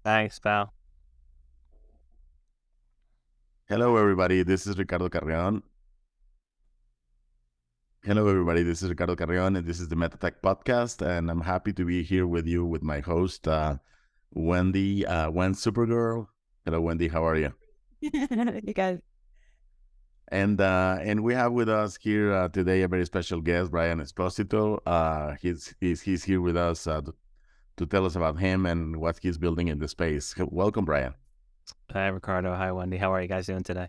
Thanks, pal. Hello, everybody. This is Ricardo Carreon. Hello, everybody. This is Ricardo Carreon, and this is the Metatech Podcast. And I'm happy to be here with you with my host, Wendy, Wen Supergirl. Hello, Wendy. How are you? You guys. And we have with us here today a very special guest, Brian Esposito. He's here with us to tell us about him and what he's building in the space. Welcome, Brian. Hi, Ricardo. Hi, Wendy. How are you guys doing today?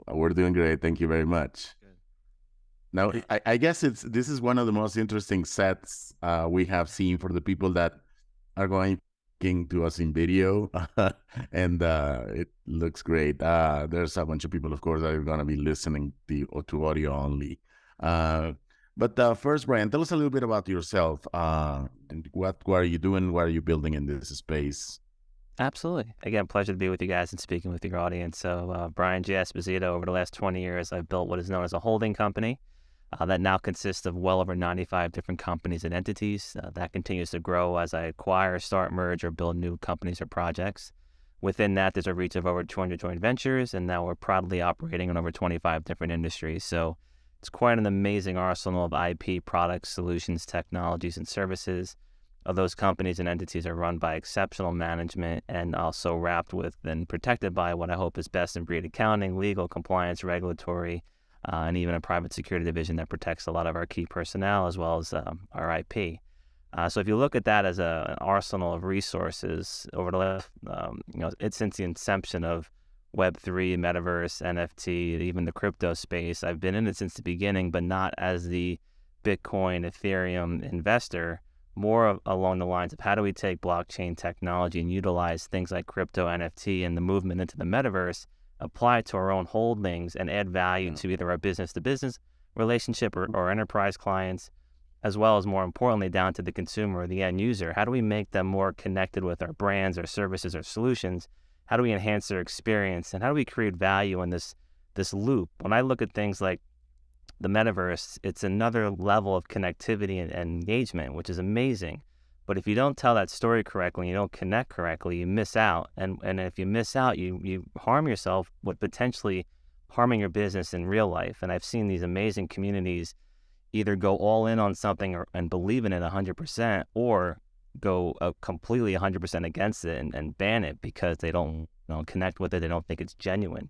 We're doing great. Thank you very much. Good. Now, I guess this is one of the most interesting sets we have seen for the people that are going to us in video, and it looks great. There's a bunch of people, of course, that are going to be listening to audio only. But first, Brian, tell us a little bit about yourself. What are you doing? What are you building in this space? Absolutely. Again, pleasure to be with you guys and speaking with your audience. So, Brian G. Esposito, over the last 20 years, I've built what is known as a holding company that now consists of well over 95 different companies and entities. That continues to grow as I acquire, start, merge, or build new companies or projects. Within that, there's a reach of over 200 joint ventures, and now we're proudly operating in over 25 different industries. So it's quite an amazing arsenal of IP, products, solutions, technologies, and services. Those companies and entities are run by exceptional management and also wrapped with and protected by what I hope is best in breed accounting, legal, compliance, regulatory, and even a private security division that protects a lot of our key personnel as well as our IP. So if you look at that as an arsenal of resources over the last, it's since the inception of Web3, Metaverse, NFT, even the crypto space, I've been in it since the beginning, but not as the Bitcoin, Ethereum investor, more along the lines of how do we take blockchain technology and utilize things like crypto, NFT, and the movement into the metaverse, apply it to our own holdings and add value to either our business-to-business relationship or enterprise clients, as well as, more importantly, down to the consumer or the end user. How do we make them more connected with our brands, our services, our solutions? How do we enhance their experience? And how do we create value in this loop? When I look at things like the metaverse, it's another level of connectivity and engagement, which is amazing. But if you don't tell that story correctly, you don't connect correctly, you miss out. And if you miss out, you harm yourself with potentially harming your business in real life. And I've seen these amazing communities either go all in on something and believe in it 100%, or go completely 100% against it and ban it because they don't connect with it. They don't think it's genuine.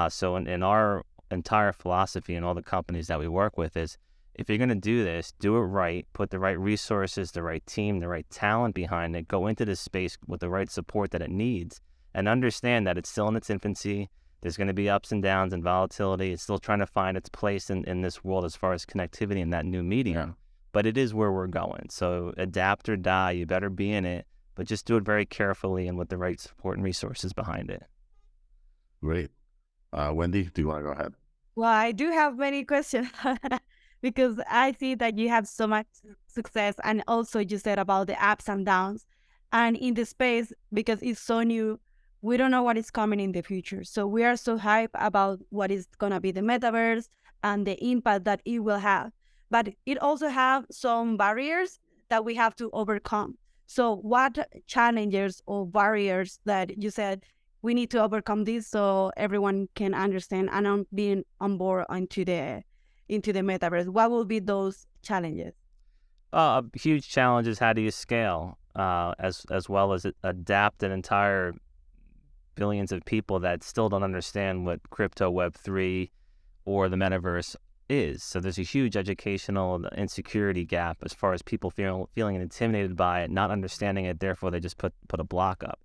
So in our entire philosophy and all the companies that we work with is, if you're going to do this, do it right, put the right resources, the right team, the right talent behind it, go into this space with the right support that it needs, and understand that it's still in its infancy. There's going to be ups and downs and volatility. It's still trying to find its place in this world as far as connectivity and that new medium. Yeah. But it is where we're going. So adapt or die. You better be in it, but just do it very carefully and with the right support and resources behind it. Great. Wendy, do you want to go ahead? Well, I do have many questions because I see that you have so much success, and also you said about the ups and downs. And in the space, because it's so new, we don't know what is coming in the future. So we are so hyped about what is going to be the metaverse and the impact that it will have. But it also have some barriers that we have to overcome. So what challenges or barriers that you said we need to overcome this so everyone can understand and being on board into the metaverse? What will be those challenges? A huge challenge is how do you scale, as well as adapt an entire billions of people that still don't understand what crypto, Web3, or the metaverse is. So there's a huge educational insecurity gap as far as people feeling intimidated by it, not understanding it, therefore they just put a block up.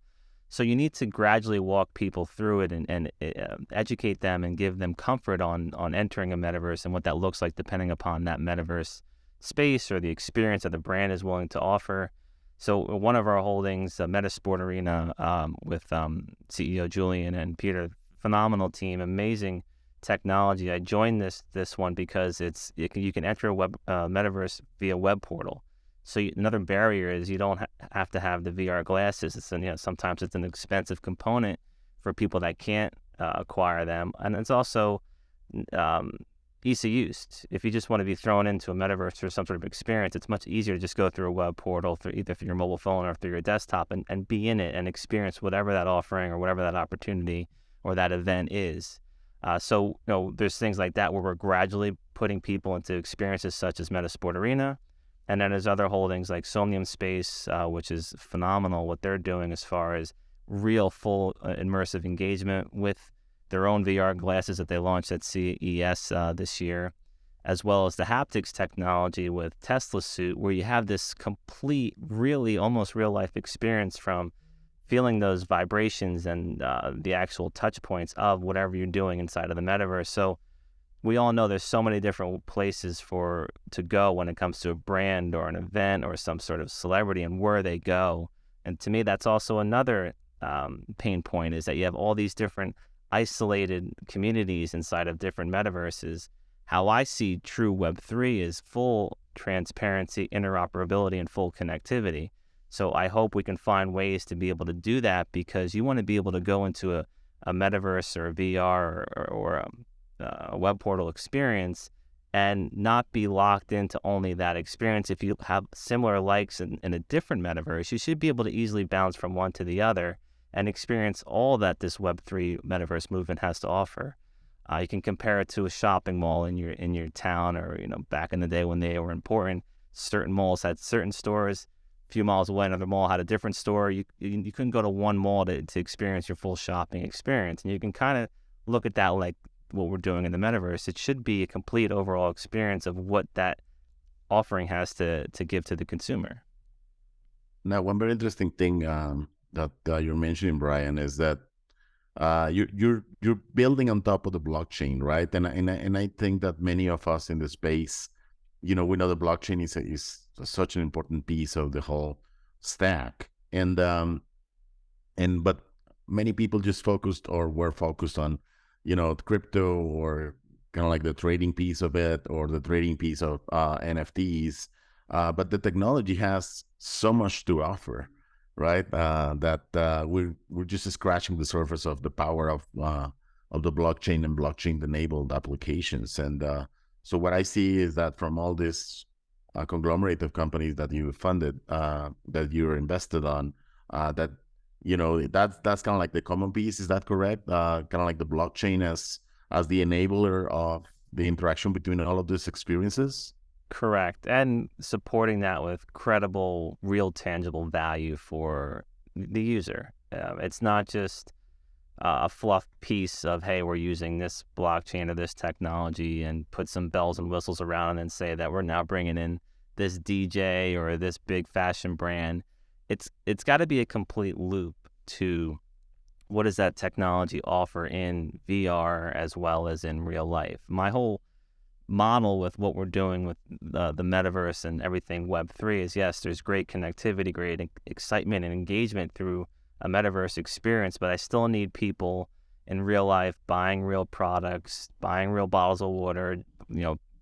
So you need to gradually walk people through it and educate them and give them comfort on entering a metaverse and what that looks like depending upon that metaverse space or the experience that the brand is willing to offer. So one of our holdings, Metasport Arena, with CEO Julian and Peter, phenomenal team, amazing technology. I joined this one because you can enter a metaverse via web portal. So another barrier is you don't have to have the VR glasses. Sometimes it's an expensive component for people that can't acquire them, and it's also ease of use. If you just want to be thrown into a metaverse or some sort of experience, it's much easier to just go through a web portal either through your mobile phone or through your desktop and be in it and experience whatever that offering or whatever that opportunity or that event is. So there's things like that where we're gradually putting people into experiences such as Metasport Arena. And then there's other holdings like Somnium Space, which is phenomenal what they're doing as far as real full immersive engagement with their own VR glasses that they launched at CES this year, as well as the haptics technology with Tesla Suit, where you have this complete, really almost real-life experience from feeling those vibrations and the actual touch points of whatever you're doing inside of the metaverse. So we all know there's so many different places to go when it comes to a brand or an event or some sort of celebrity and where they go. And to me, that's also another pain point, is that you have all these different isolated communities inside of different metaverses. How I see true Web3 is full transparency, interoperability, and full connectivity. So I hope we can find ways to be able to do that, because you want to be able to go into a metaverse or a VR or a web portal experience and not be locked into only that experience. If you have similar likes in a different metaverse, you should be able to easily bounce from one to the other and experience all that this Web3 metaverse movement has to offer. You can compare it to a shopping mall in your town, or back in the day when they were important. Certain malls had certain stores. A few miles away, another mall had a different store. You couldn't go to one mall to experience your full shopping experience. And you can kind of look at that like what we're doing in the metaverse. It should be a complete overall experience of what that offering has to give to the consumer. Now, one very interesting thing that you're mentioning, Brian, is that you're building on top of the blockchain, right? And I think that many of us in the space, we know the blockchain is such an important piece of the whole stack, but many people just were focused on crypto, or kind of like the trading piece of it, or the trading piece of NFTs. But the technology has so much to offer, right? That we're just scratching the surface of the power of the blockchain and blockchain-enabled applications. And so what I see is that from all this conglomerate of companies that you funded, that you're invested on, that's kind of like the common piece. Is that correct? Kind of like the blockchain as the enabler of the interaction between all of these experiences? Correct. And supporting that with credible, real, tangible value for the user. It's not just a fluff piece of, hey, we're using this blockchain or this technology, and put some bells and whistles around and say that we're now bringing in this DJ or this big fashion brand. It's got to be a complete loop to what does that technology offer in VR as well as in real life. My whole model with what we're doing with the metaverse and everything Web3 is, yes, there's great connectivity, great excitement and engagement through a metaverse experience, but I still need people in real life buying real products, buying real bottles of water,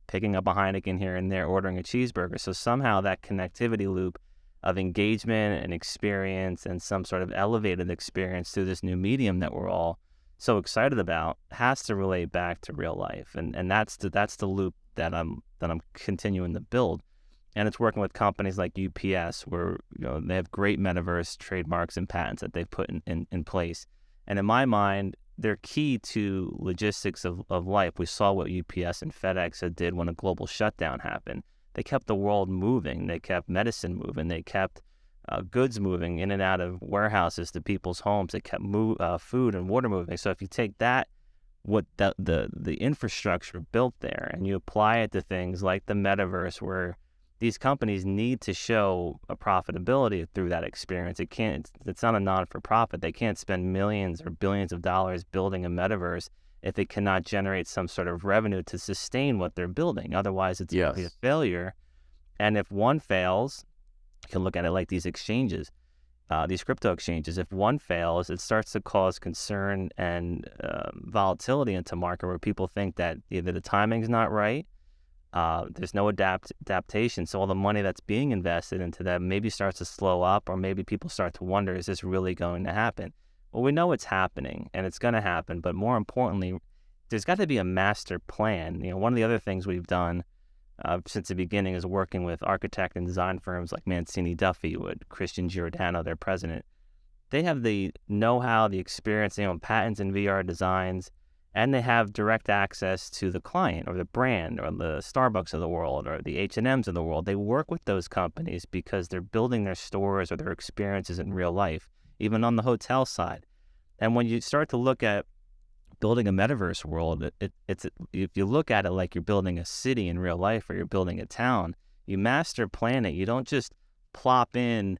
picking up a Heineken here and there, ordering a cheeseburger. So somehow that connectivity loop of engagement and experience and some sort of elevated experience through this new medium that we're all so excited about has to relate back to real life, and that's the loop that I'm continuing to build. And it's working with companies like UPS, where they have great metaverse trademarks and patents that they've put in place. And in my mind, they're key to logistics of life. We saw what UPS and FedEx did when a global shutdown happened. They kept the world moving. They kept medicine moving. They kept goods moving in and out of warehouses to people's homes. They kept food and water moving. So if you take that, what the infrastructure built there, and you apply it to things like the metaverse, where these companies need to show a profitability through that experience. It's not a non-for-profit. They can't spend millions or billions of dollars building a metaverse if it cannot generate some sort of revenue to sustain what they're building. Otherwise, it's going to be a failure. And if one fails, you can look at it like these exchanges, these crypto exchanges. If one fails, it starts to cause concern and volatility into market, where people think that either the timing's not right, there's no adaptation. So all the money that's being invested into that maybe starts to slow up, or maybe people start to wonder, is this really going to happen? Well, we know it's happening and it's going to happen, but more importantly, there's got to be a master plan. One of the other things we've done since the beginning is working with architect and design firms like Mancini Duffy, with Christian Giordano, their president. They have the know-how, the experience, they own patents in VR designs, and they have direct access to the client or the brand or the Starbucks of the world or the H&Ms of the world. They work with those companies because they're building their stores or their experiences in real life, even on the hotel side. And when you start to look at building a metaverse world, it's if you look at it like you're building a city in real life or you're building a town, you master plan it. You don't just plop in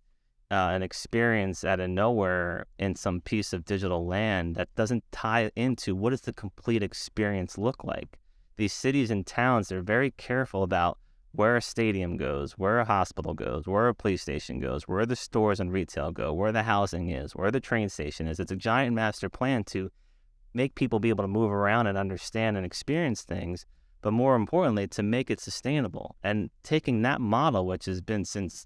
an experience out of nowhere in some piece of digital land that doesn't tie into what does the complete experience look like. These cities and towns, they're very careful about where a stadium goes, where a hospital goes, where a police station goes, where the stores and retail go, where the housing is, where the train station is. It's a giant master plan to make people be able to move around and understand and experience things, but more importantly, to make it sustainable. And taking that model, which has been since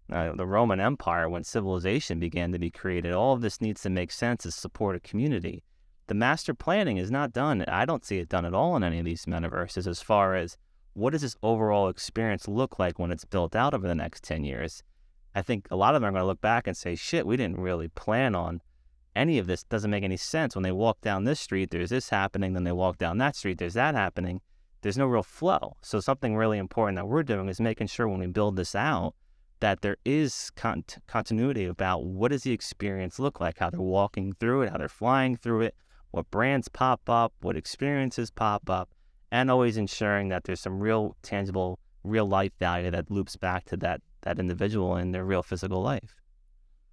the Roman Empire, when civilization began to be created, all of this needs to make sense to support a community. The master planning is not done. I don't see it done at all in any of these metaverses as far as what does this overall experience look like when it's built out over the next 10 years. I think a lot of them are going to look back and say, shit, we didn't really plan on any of this. Doesn't make any sense. When they walk down this street, there's this happening. Then they walk down that street, there's that happening. There's no real flow. So something really important that we're doing is making sure when we build this out that there is continuity about what does the experience look like, how they're walking through it, how they're flying through it, what brands pop up, what experiences pop up, and always ensuring that there's some real tangible, real life value that loops back to that individual in their real physical life.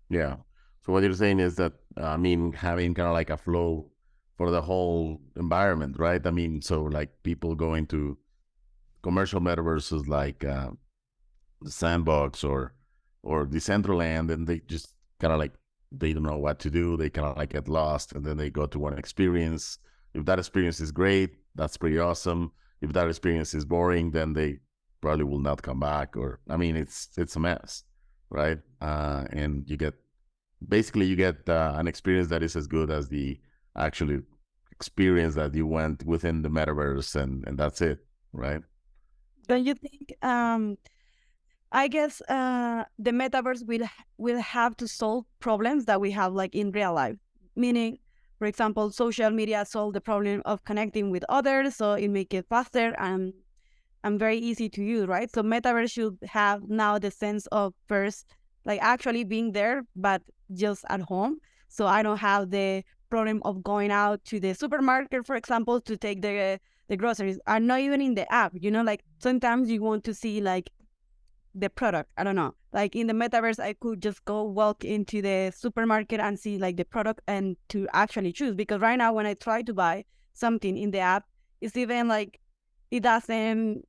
Yeah. So what you're saying is that, having kind of like a flow for the whole environment, right? So like people going to commercial metaverses like the Sandbox or Decentraland, and they just kind of like, they don't know what to do. They kind of like get lost, and then they go to one experience. If that experience is great, that's pretty awesome. If that experience is boring, then they probably will not come back. Or it's a mess, right? And you get an experience that is as good as the actual experience that you went within the metaverse, and that's it, right? Don't you think? I guess the metaverse will have to solve problems that we have like in real life. Meaning, for example, social media solve the problem of connecting with others, so it make it faster and very easy to use, right? So metaverse should have now the sense of first, like actually being there, but just at home. So I don't have the problem of going out to the supermarket, for example, to take the groceries. I'm not even in the app, like sometimes you want to see like the product. I don't know. Like in the metaverse, I could just go walk into the supermarket and see like the product and to actually choose. Because right now when I try to buy something in the app, it's even like it doesn't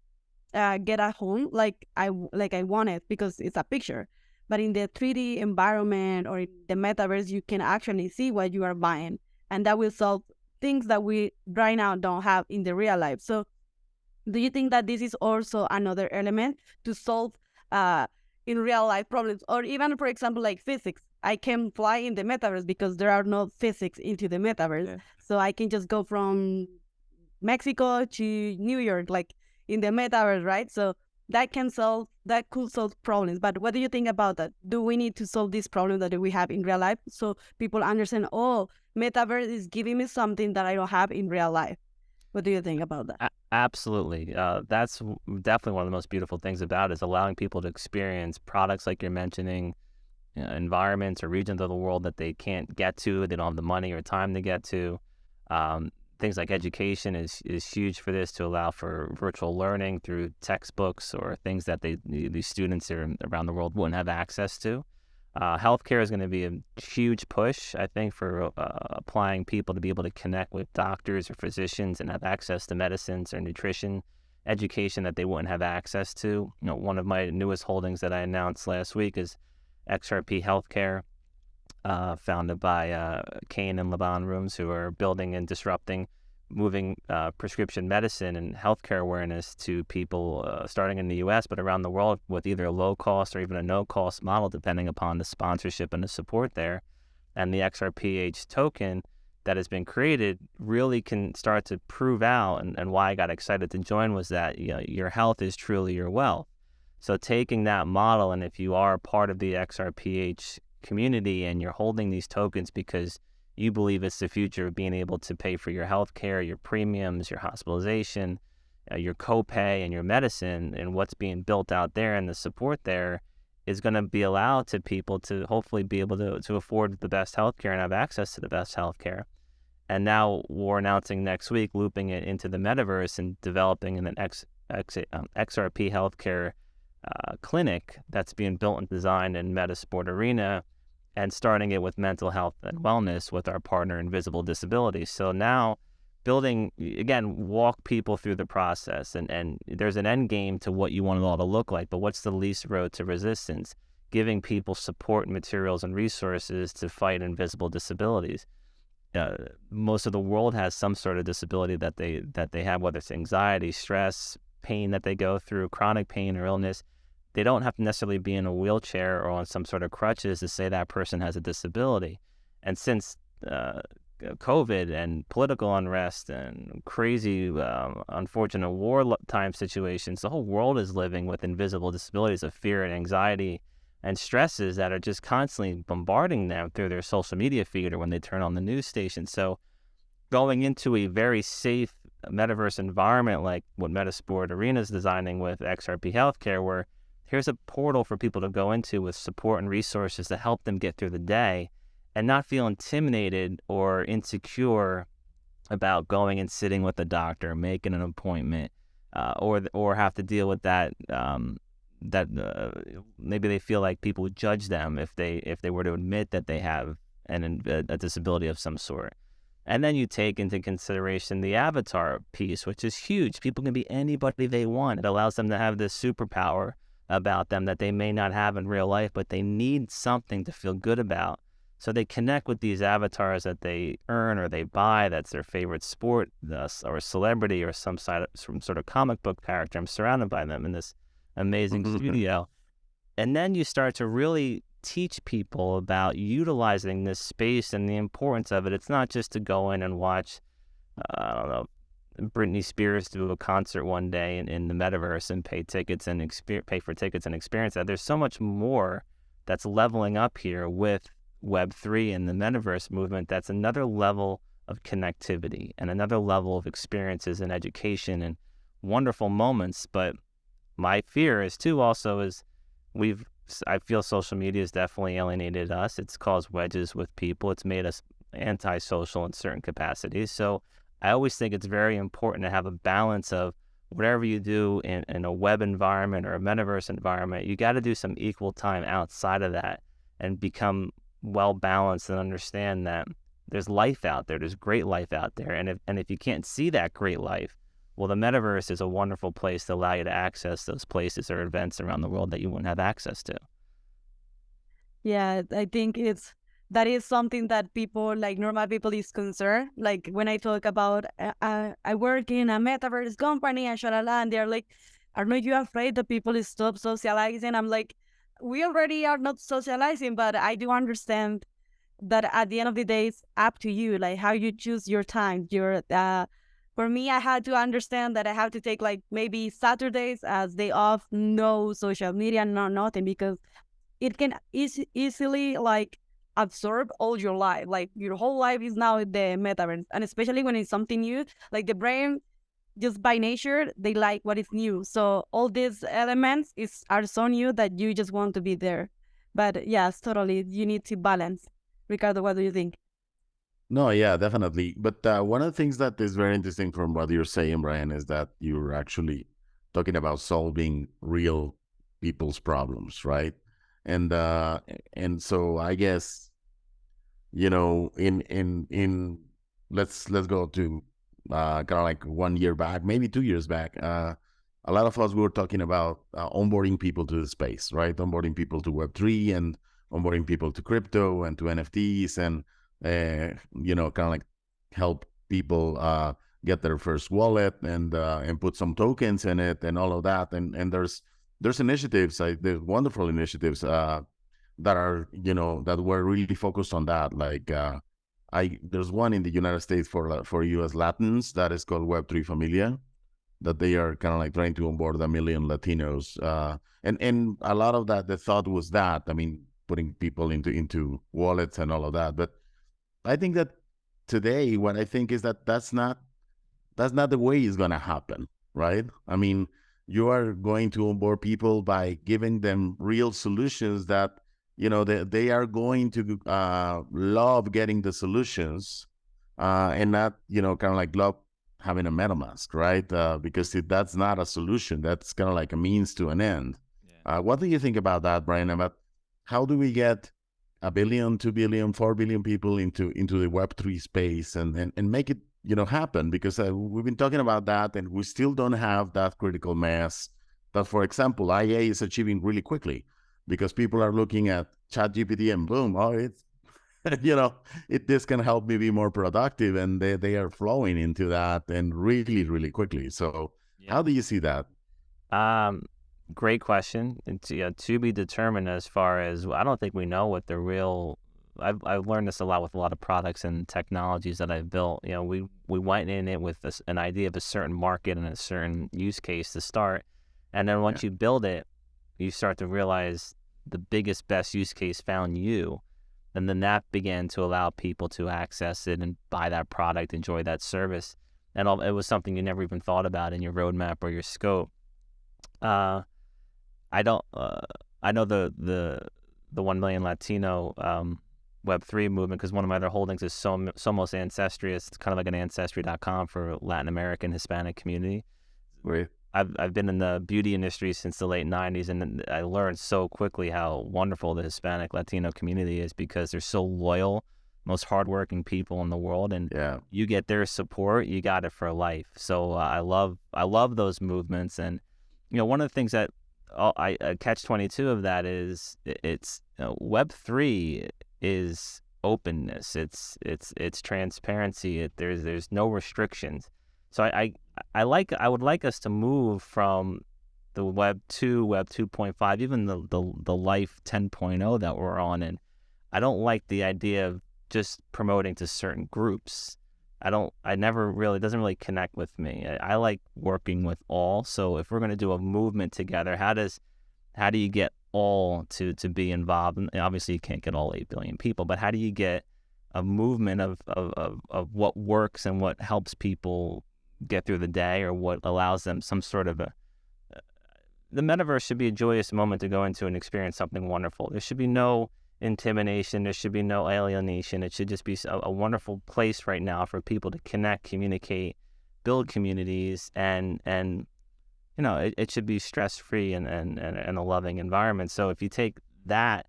get at home like I want it because it's a picture. But in the 3D environment or in the metaverse, you can actually see what you are buying. And that will solve things that we right now don't have in the real life. So do you think that this is also another element to solve in real life problems? Or even, for example, like physics. I can fly in the metaverse because there are no physics into the metaverse. Yeah. So I can just go from Mexico to New York, like in the metaverse, right? So that could solve problems. But what do you think about that? Do we need to solve this problem that we have in real life so people understand, oh, metaverse is giving me something that I don't have in real life? What do you think about that? Absolutely. That's definitely one of the most beautiful things about it, is allowing people to experience products like you're mentioning, environments or regions of the world that they can't get to, they don't have the money or time to get to. Things like education is huge for this, to allow for virtual learning through textbooks or things that these students around the world wouldn't have access to. Healthcare is going to be a huge push, I think, for applying people to be able to connect with doctors or physicians and have access to medicines or nutrition, education that they wouldn't have access to. One of my newest holdings that I announced last week is XRP Healthcare, founded by Kane and Laban Rooms, who are building and disrupting, moving prescription medicine and healthcare awareness to people starting in the U.S., but around the world, with either a low-cost or even a no-cost model, depending upon the sponsorship and the support there. And the XRPH token that has been created really can start to prove out, and why I got excited to join was that, you know, your health is truly your wealth. So taking that model, and if you are part of the XRPH community and you're holding these tokens because you believe it's the future of being able to pay for your health care, your premiums, your hospitalization, your copay, and your medicine, and what's being built out there and the support there is going to be allowed to people to hopefully be able to afford the best healthcare and have access to the best healthcare. And now we're announcing next week, looping it into the metaverse and developing an XRP healthcare clinic that's being built and designed in Metasport Arena, and starting it with mental health and wellness with our partner Invisible Disabilities. So now building, again, walk people through the process, and there's an end game to what you want it all to look like, but what's the least road to resistance? Giving people support, materials, and resources to fight invisible disabilities. Most of the world has some sort of disability that they have, whether it's anxiety, stress, pain that they go through, chronic pain or illness. They don't have to necessarily be in a wheelchair or on some sort of crutches to say that person has a disability. And since COVID and political unrest and crazy, unfortunate wartime situations, the whole world is living with invisible disabilities of fear and anxiety and stresses that are just constantly bombarding them through their social media feed or when they turn on the news station. So going into a very safe metaverse environment like what Metasport Arena is designing with XRP Healthcare, where here's a portal for people to go into with support and resources to help them get through the day and not feel intimidated or insecure about going and sitting with a doctor, making an appointment, or have to deal with that. Maybe they feel like people would judge them if they were to admit that they have a disability of some sort. And then you take into consideration the avatar piece, which is huge. People can be anybody they want. It allows them to have this superpower about them that they may not have in real life, but they need something to feel good about. So they connect with these avatars that they earn or they buy. That's their favorite sport, or celebrity, or some sort of comic book character. I'm surrounded by them in this amazing studio. And then you start to really teach people about utilizing this space and the importance of it. It's not just to go in and watch, I don't know, Britney Spears do a concert one day in the metaverse and pay for tickets and experience that. There's so much more that's leveling up here with Web3 and the metaverse movement. That's another level of connectivity and another level of experiences and education and wonderful moments. But my fear is too also is I feel social media has definitely alienated us. It's caused wedges with people. It's made us antisocial in certain capacities. So I always think it's very important to have a balance of whatever you do in a web environment or a metaverse environment. You got to do some equal time outside of that and become well balanced and understand that there's life out there. There's great life out there. And if you can't see that great life, well, the metaverse is a wonderful place to allow you to access those places or events around the world that you wouldn't have access to. Yeah, I think that is something that people, like normal people, is concerned. Like when I talk about I work in a metaverse company and shalala, and they're like, "Are not you afraid that people stop socializing?" I'm like, we already are not socializing, but I do understand that at the end of the day, it's up to you, like how you choose your time. For me, I had to understand that I have to take like maybe Saturdays as day off, no social media, no nothing, because it can easily like absorb all your life. Like your whole life is now in the metaverse, and especially when it's something new, like the brain, just by nature, they like what is new. So all these elements are so new that you just want to be there. But yes, totally, you need to balance. Ricardo, what do you think? No, yeah, definitely. But one of the things that is very interesting from what you're saying, Brian, is that you're actually talking about solving real people's problems, right? And so I guess, you know, in let's go to kind of like 1 year back, maybe 2 years back. A lot of us were talking about onboarding people to the space, right? Onboarding people to Web3 and onboarding people to crypto and to NFTs and you know, kind of like help people get their first wallet and put some tokens in it and all of that. And there's initiatives, there's wonderful initiatives that are, you know, that were really focused on that, like There's one in the United States for U.S. Latins that is called Web3 Familia, that they are kind of like trying to onboard 1 million Latinos. And a lot of that, the thought was that, I mean, putting people into wallets and all of that. But I think that today, what I think is that that's not the way it's going to happen, right? I mean, you are going to onboard people by giving them real solutions that, they are going to love getting the solutions, and not, kind of like love having a MetaMask, right? Because that's not a solution. That's kind of like a means to an end. Yeah. What do you think about that, Brian? About how do we get 1 billion, 2 billion, 4 billion people into the Web3 space and make it, happen? Because we've been talking about that, and we still don't have that critical mass that, for example, IA is achieving really quickly, because people are looking at ChatGPT and boom, it's, this can help me be more productive, and they are flowing into that and really, really quickly. So how do you see that? Great question. It's to be determined, as far as, I don't think we know what the real, I've learned this a lot with a lot of products and technologies that I've built. We went in it with an idea of a certain market and a certain use case to start. And then once you build it, you start to realize the biggest, best use case found you. And then that began to allow people to access it and buy that product, enjoy that service. And it was something you never even thought about in your roadmap or your scope. I know the 1 million Latino Web3 movement, because one of my other holdings is Somos Ancestry. It's kind of like an ancestry.com for Latin American Hispanic community. Where I've been in the beauty industry since the late 90s, and I learned so quickly how wonderful the Hispanic Latino community is, because they're so loyal, most hardworking people in the world, and you get their support, you got it for life. So I love those movements. And one of the things that I catch-22 of that is it's Web3 is openness, it's transparency, there's no restrictions. So I would like us to move from the Web 2, Web 2.5, even the Life 10.0 that we're on. And I don't like the idea of just promoting to certain groups. It doesn't really connect with me. I like working with all. So if we're going to do a movement together, how do you get all to be involved? And obviously you can't get all 8 billion people, but how do you get a movement of what works and what helps people get through the day, or what allows them some sort of the metaverse should be a joyous moment to go into and experience something wonderful. There should be no intimidation. There should be no alienation. It should just be a wonderful place right now for people to connect, communicate, build communities, and it should be stress-free and a loving environment. So if you take that,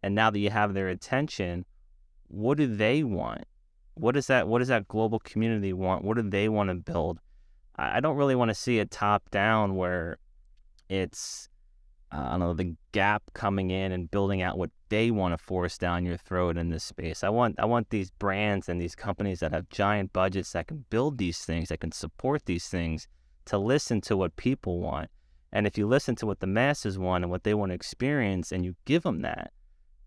and now that you have their attention, what do they want? What does that global community want? What do they want to build? I don't really want to see it top down, where it's the gap coming in and building out what they want to force down your throat in this space. I want these brands and these companies that have giant budgets that can build these things, that can support these things, to listen to what people want. And if you listen to what the masses want and what they want to experience, and you give them that,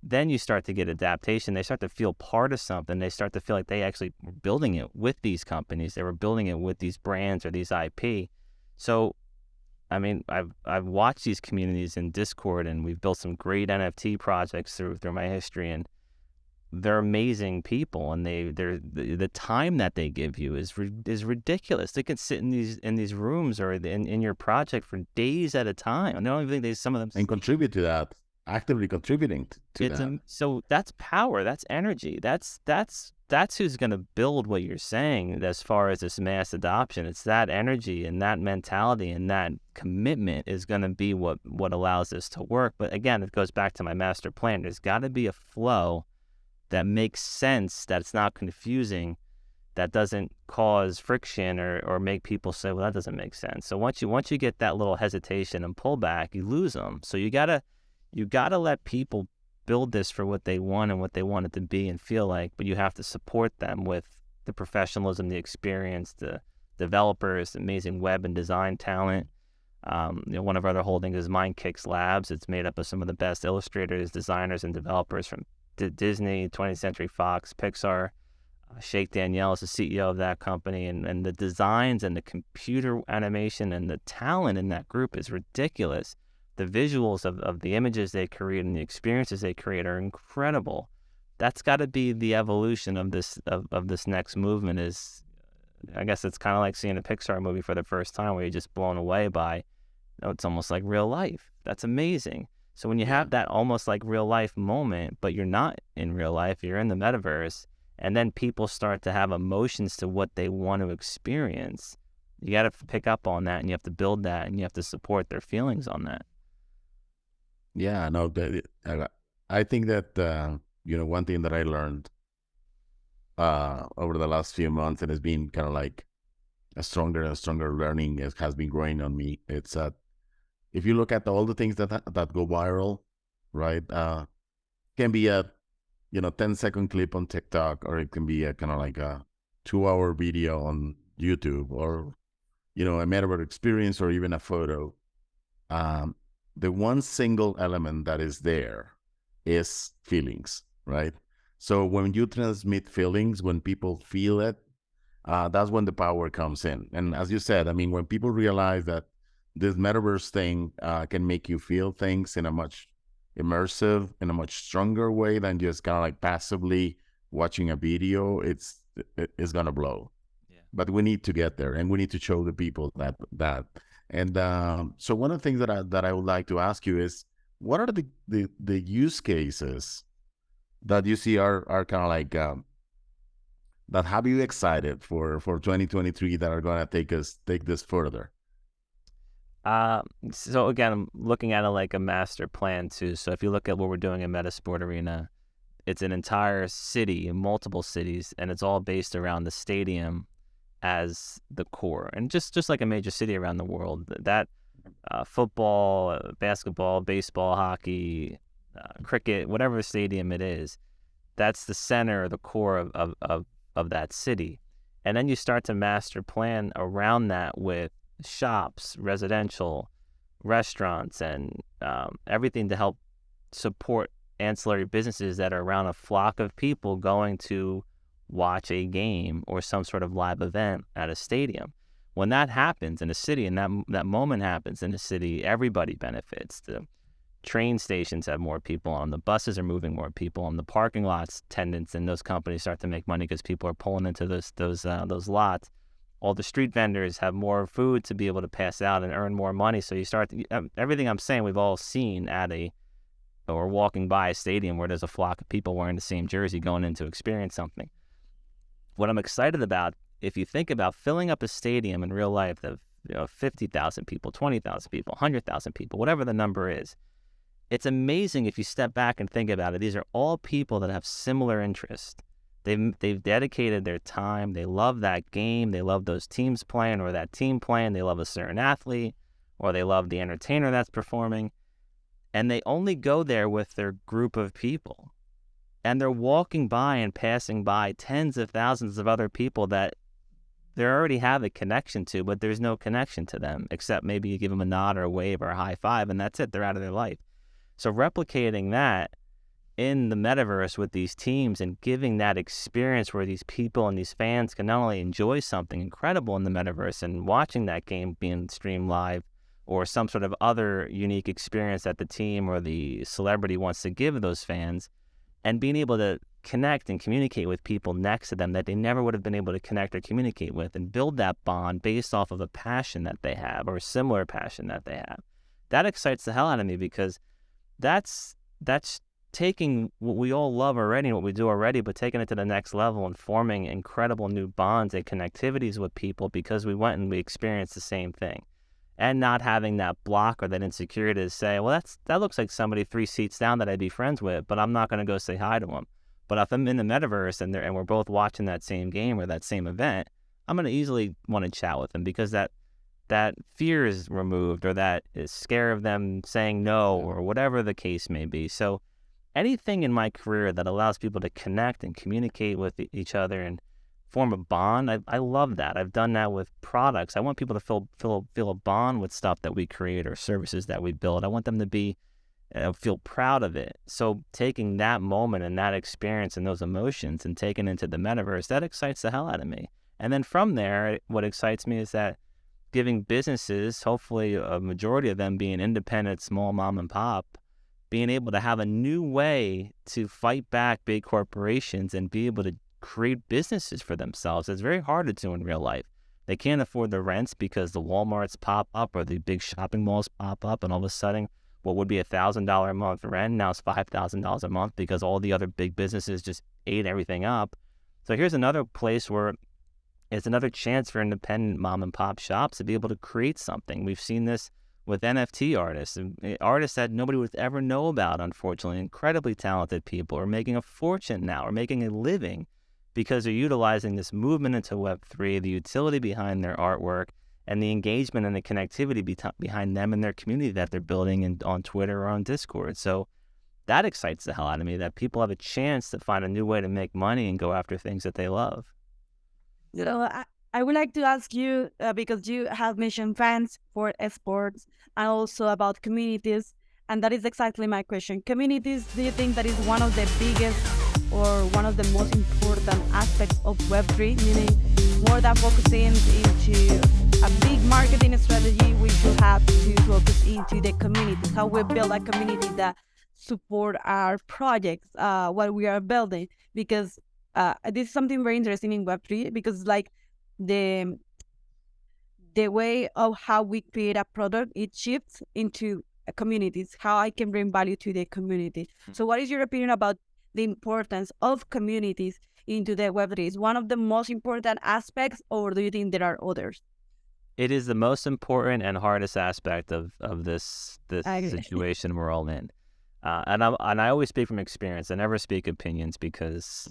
then you start to get adaptation. They start to feel part of something. They start to feel like they actually were building it with these companies. They were building it with these brands or these IP. So, I mean, I've watched these communities in Discord, and we've built some great NFT projects through my history, and they're amazing people. And the time that they give you is ridiculous. They can sit in these rooms or in your project for days at a time. And I don't even think some of them and contribute to that. Actively contributing to that. So that's power, that's energy, that's who's going to build what you're saying as far as this mass adoption. It's that energy and that mentality and that commitment is going to be what allows this to work. But again, it goes back to my master plan. There's got to be a flow that makes sense, that's not confusing, that doesn't cause friction or make people say, well, that doesn't make sense. So once you get that little hesitation and pullback, you lose them. So you gotta let people build this for what they want and what they want it to be and feel like, but you have to support them with the professionalism, the experience, the developers, the amazing web and design talent. One of our other holdings is MindKicks Labs. It's made up of some of the best illustrators, designers, and developers from Disney, 20th Century Fox, Pixar. Shake Danielle is the CEO of that company, and the designs and the computer animation and the talent in that group is ridiculous. The visuals of the images they create and the experiences they create are incredible. That's got to be the evolution of this next movement. Is, I guess it's kind of like seeing a Pixar movie for the first time where you're just blown away by, it's almost like real life. That's amazing. So when you have that almost like real life moment, but you're not in real life, you're in the metaverse, and then people start to have emotions to what they want to experience, you got to pick up on that, and you have to build that, and you have to support their feelings on that. Yeah, no, I think that, one thing that I learned over the last few months, and it's been kind of like a stronger and stronger learning has been growing on me. It's that if you look at all the things that go viral, right, can be a 10-second clip on TikTok, or it can be a kind of like a 2-hour video on YouTube, or a metaverse experience, or even a photo. The one single element that is there is feelings, right? So when you transmit feelings, when people feel it, that's when the power comes in. And as you said, I mean, when people realize that this metaverse thing can make you feel things in a much immersive, in a much stronger way than just kind of like passively watching a video, it's gonna blow. Yeah. But we need to get there, and we need to show the people that. And so one of the things that I would like to ask you is, what are the use cases that you see are kind of like that have you excited for 2023 that are going to take this further? So again, I'm looking at it like a master plan too. So if you look at what we're doing in Metasport Arena, it's an entire city, multiple cities, and it's all based around the stadium as the core. And just like a major city around the world, that football, basketball, baseball, hockey, cricket, whatever stadium it is, that's the center or the core of that city. And then you start to master plan around that with shops, residential, restaurants, and everything to help support ancillary businesses that are around a flock of people going to watch a game or some sort of live event at a stadium. When that happens in a city, and that moment happens in a city, everybody benefits. The train stations have more people on, the buses are moving more people on, the parking lots, tenants and those companies start to make money because people are pulling into those lots. All the street vendors have more food to be able to pass out and earn more money. So you start everything I'm saying we've all seen or walking by a stadium where there's a flock of people wearing the same jersey going in to experience something. What I'm excited about, if you think about filling up a stadium in real life of 50,000 people, 20,000 people, 100,000 people, whatever the number is, it's amazing if you step back and think about it. These are all people that have similar interests. They've dedicated their time. They love that game. They love those teams playing or that team playing. They love a certain athlete, or they love the entertainer that's performing. And they only go there with their group of people. And they're walking by and passing by tens of thousands of other people that they already have a connection to, but there's no connection to them, except maybe you give them a nod or a wave or a high five, and that's it. They're out of their life. So replicating that in the metaverse with these teams and giving that experience where these people and these fans can not only enjoy something incredible in the metaverse and watching that game being streamed live, or some sort of other unique experience that the team or the celebrity wants to give those fans, and being able to connect and communicate with people next to them that they never would have been able to connect or communicate with, and build that bond based off of a passion that they have or a similar passion that they have. That excites the hell out of me, because that's taking what we all love already and what we do already, but taking it to the next level and forming incredible new bonds and connectivities with people because we went and we experienced the same thing. And not having that block or that insecurity to say, well, that looks like somebody 3 seats down that I'd be friends with, but I'm not going to go say hi to them. But if I'm in the metaverse and we're both watching that same game or that same event, I'm going to easily want to chat with them, because that fear is removed, or that is scare of them saying no, or whatever the case may be. So anything in my career that allows people to connect and communicate with each other and form a bond, I love that. I've done that with products. I want people to feel a bond with stuff that we create or services that we build. I want them to be and feel proud of it. So taking that moment and that experience and those emotions and taking it into the metaverse, that excites the hell out of me. And then from there, what excites me is that giving businesses, hopefully a majority of them being independent, small mom and pop, being able to have a new way to fight back big corporations and be able to create businesses for themselves. It's very hard to do in real life. They can't afford the rents because the Walmarts pop up or the big shopping malls pop up, and all of a sudden what would be $1,000 a month rent now is $5,000 a month because all the other big businesses just ate everything up. So here's another place where it's another chance for independent mom and pop shops to be able to create something. We've seen this with NFT artists, artists that nobody would ever know about, unfortunately. Incredibly talented people are making a fortune now, are making a living because they're utilizing this movement into Web3, the utility behind their artwork, and the engagement and the connectivity behind them and their community that they're building on Twitter or on Discord. So that excites the hell out of me, that people have a chance to find a new way to make money and go after things that they love. So I would like to ask you, because you have mentioned fans for esports and also about communities, and that is exactly my question. Communities, do you think that is one of the biggest or one of the most important aspects of Web3, meaning more than focusing into a big marketing strategy, we should have to focus into the community, how we build a community that support our projects, what we are building, because this is something very interesting in Web3, because like the way of how we create a product, it shifts into communities, how I can bring value to the community. So what is your opinion about the importance of communities into the Web3? Is one of the most important aspects, or do you think there are others? It is the most important and hardest aspect of this situation we're all in. And I always speak from experience. I never speak opinions because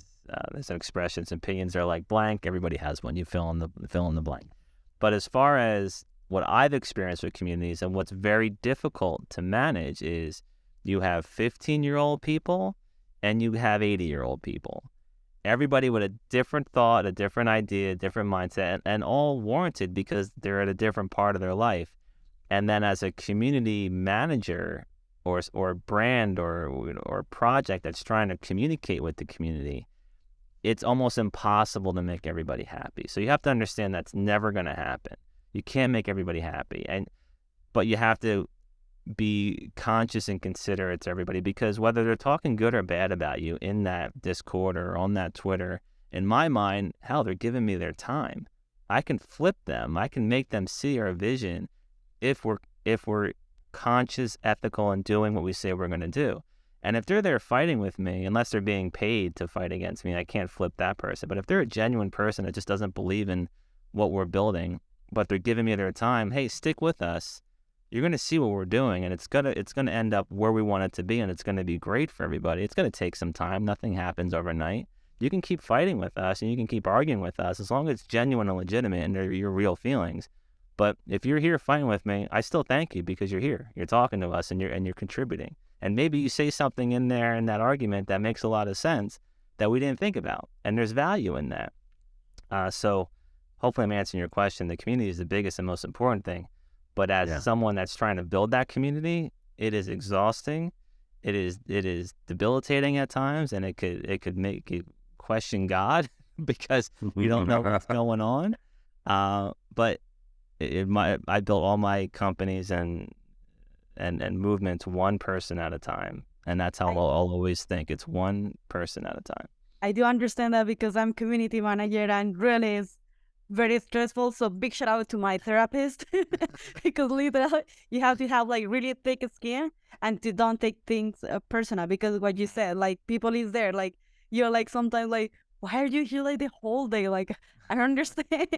there's an expression, opinions are like blank. Everybody has one. You fill in the blank. But as far as what I've experienced with communities and what's very difficult to manage is you have 15-year-old people and you have 80-year-old people. Everybody with a different thought, a different idea, a different mindset, and all warranted because they're at a different part of their life. And then as a community manager or brand or project that's trying to communicate with the community, it's almost impossible to make everybody happy. So you have to understand that's never going to happen. You can't make everybody happy, but you have to be conscious and considerate to everybody, because whether they're talking good or bad about you in that Discord or on that Twitter, in my mind, hell, they're giving me their time. I can flip them. I can make them see our vision if we're conscious, ethical, and doing what we say we're going to do. And if they're there fighting with me, unless they're being paid to fight against me, I can't flip that person. But if they're a genuine person that just doesn't believe in what we're building, but they're giving me their time, hey, stick with us. You're going to see what we're doing, and it's gonna end up where we want it to be, and it's going to be great for everybody. It's going to take some time. Nothing happens overnight. You can keep fighting with us, and you can keep arguing with us as long as it's genuine and legitimate and they're your real feelings. But if you're here fighting with me, I still thank you because you're here. You're talking to us, and you're contributing. And maybe you say something in there in that argument that makes a lot of sense that we didn't think about, and there's value in that. So hopefully I'm answering your question. The community is the biggest and most important thing. But as someone that's trying to build that community, it is exhausting. It is debilitating at times, and it could make you question God because you don't know what's going on. But I built all my companies and movements one person at a time, and that's how I'll always think. It's one person at a time. I do understand that because I'm community manager, and really is very stressful. So big shout out to my therapist because literally you have to have like really thick skin and to don't take things personal, because what you said, like people is there, like you're like sometimes like, why are you here like the whole day? Like I don't understand,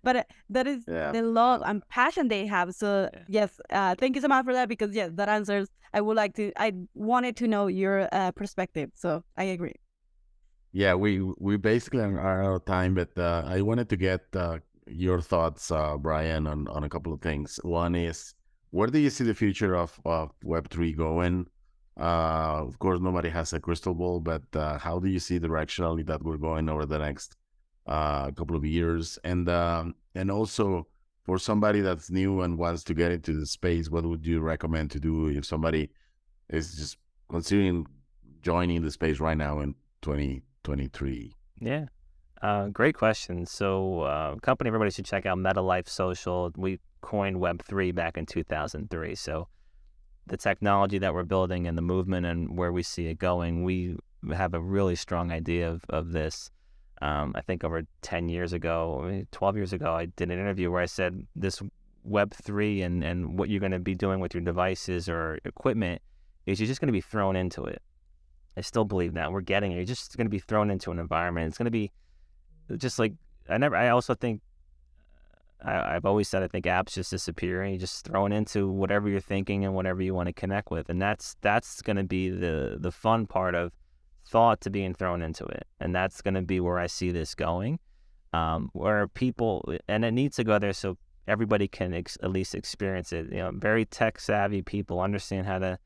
but that is the love and passion they have. So yes, thank you so much for that, because yes, that answers. I wanted to know your perspective. So I agree. Yeah, we basically are out of time, but I wanted to get your thoughts, Brian, on a couple of things. One is, where do you see the future of Web3 going? Of course, nobody has a crystal ball, but how do you see directionally that we're going over the next couple of years? And also, for somebody that's new and wants to get into the space, what would you recommend to do if somebody is just considering joining the space right now in 2023? Yeah. Great question. So, company everybody should check out MetaLife Social. We coined Web3 back in 2003. So, the technology that we're building and the movement and where we see it going, we have a really strong idea of this. I think over 10 years ago, 12 years ago, I did an interview where I said this Web3 and what you're going to be doing with your devices or equipment is you're just going to be thrown into it. I still believe that. We're getting it. You're just going to be thrown into an environment. It's going to be just like, I also think, I've always said I think apps just disappear and you just throw it into whatever you're thinking and whatever you want to connect with. And that's going to be the fun part of thought to being thrown into it. And that's going to be where I see this going, where people, and it needs to go there so everybody can at least experience it. Very tech savvy people understand how to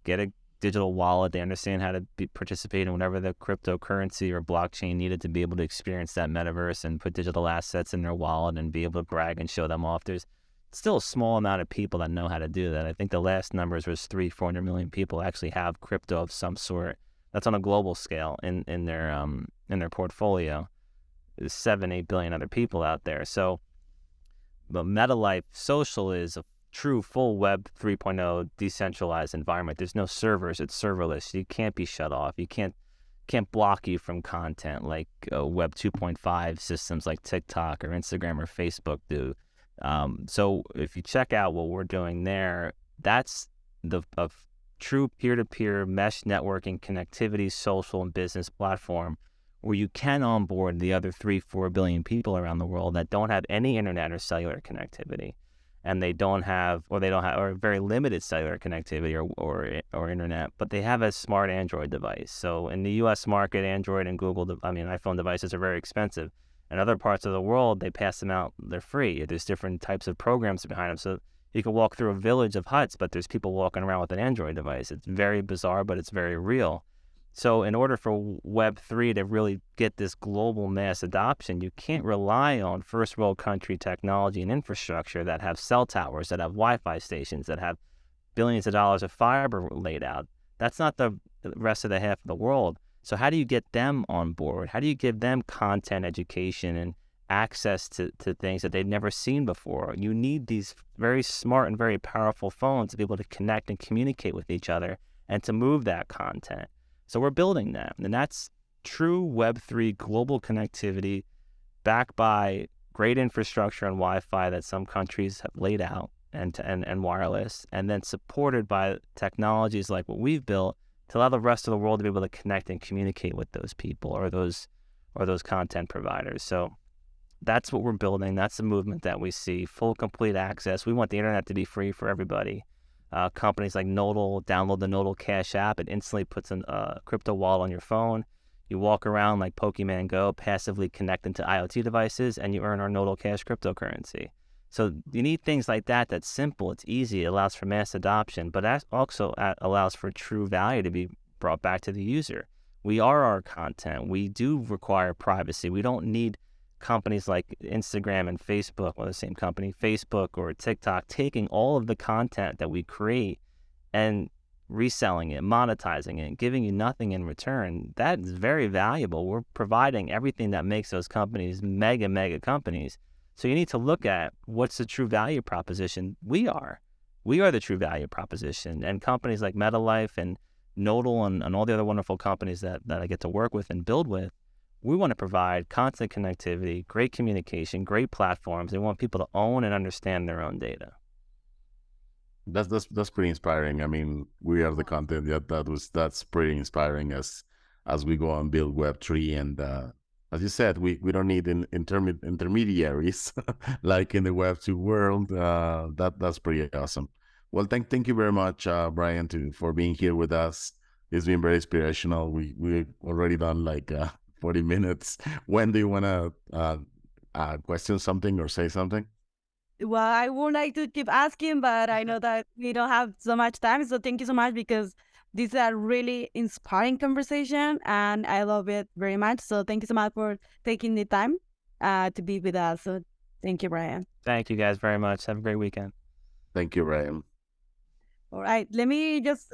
get a digital wallet. They understand how to participate in whatever the cryptocurrency or blockchain needed to be able to experience that metaverse and put digital assets in their wallet and be able to brag and show them off. There's still a small amount of people that know how to do that. I think the last numbers was 400 million people actually have crypto of some sort. That's on a global scale in their portfolio. There's 7-8 billion other people out there. So, but MetaLife Social is a true full Web 3.0 decentralized environment. There's no servers. It's serverless. You can't be shut off. You can't block you from content like Web 2.5 systems like TikTok or Instagram or Facebook do. So if you check out what we're doing there, that's a true peer-to-peer mesh networking connectivity, social and business platform where you can onboard the other 3-4 billion people around the world that don't have any internet or cellular connectivity. And they don't have or very limited cellular connectivity or internet, but they have a smart Android device. So in the U.S. market, Android and iPhone devices are very expensive. In other parts of the world, they pass them out; they're free. There's different types of programs behind them. So you can walk through a village of huts, but there's people walking around with an Android device. It's very bizarre, but it's very real. So in order for Web3 to really get this global mass adoption, you can't rely on first world country technology and infrastructure that have cell towers, that have Wi-Fi stations, that have billions of dollars of fiber laid out. That's not the rest of the half of the world. So how do you get them on board? How do you give them content education and access to things that they've never seen before? You need these very smart and very powerful phones to be able to connect and communicate with each other and to move that content. So we're building that, and that's true Web3 global connectivity backed by great infrastructure and Wi-Fi that some countries have laid out and wireless, and then supported by technologies like what we've built to allow the rest of the world to be able to connect and communicate with those people or those content providers. So that's what we're building. That's the movement that we see, full, complete access. We want the internet to be free for everybody. Companies like Nodal, download the Nodal Cash app. It instantly puts a crypto wallet on your phone. You walk around like Pokemon Go, passively connecting to IoT devices, and you earn our Nodal Cash cryptocurrency. So you need things like that. That's simple. It's easy. It allows for mass adoption, but that also allows for true value to be brought back to the user. We are our content. We do require privacy. We don't need companies like Instagram and Facebook, or the same company, Facebook or TikTok, taking all of the content that we create and reselling it, monetizing it, giving you nothing in return. That is very valuable. We're providing everything that makes those companies mega companies. So you need to look at what's the true value proposition. We are the true value proposition. And companies like MetaLife and Nodal and all the other wonderful companies that I get to work with and build with, we want to provide constant connectivity, great communication, great platforms. They want people to own and understand their own data. That's pretty inspiring. I mean, we are the content. That's pretty inspiring as we go and build Web3. And as you said, we don't need intermediaries like in the Web2 world. That's pretty awesome. Well, thank you very much, Brian, for being here with us. It's been very inspirational. We already done like 40 minutes. When do you want to question something or say something? Well, I would like to keep asking, but I know that we don't have so much time. So thank you so much, because this is a really inspiring conversation and I love it very much. So thank you so much for taking the time to be with us. So thank you, Brian. Thank you guys very much. Have a great weekend. Thank you, Brian. All right. Let me just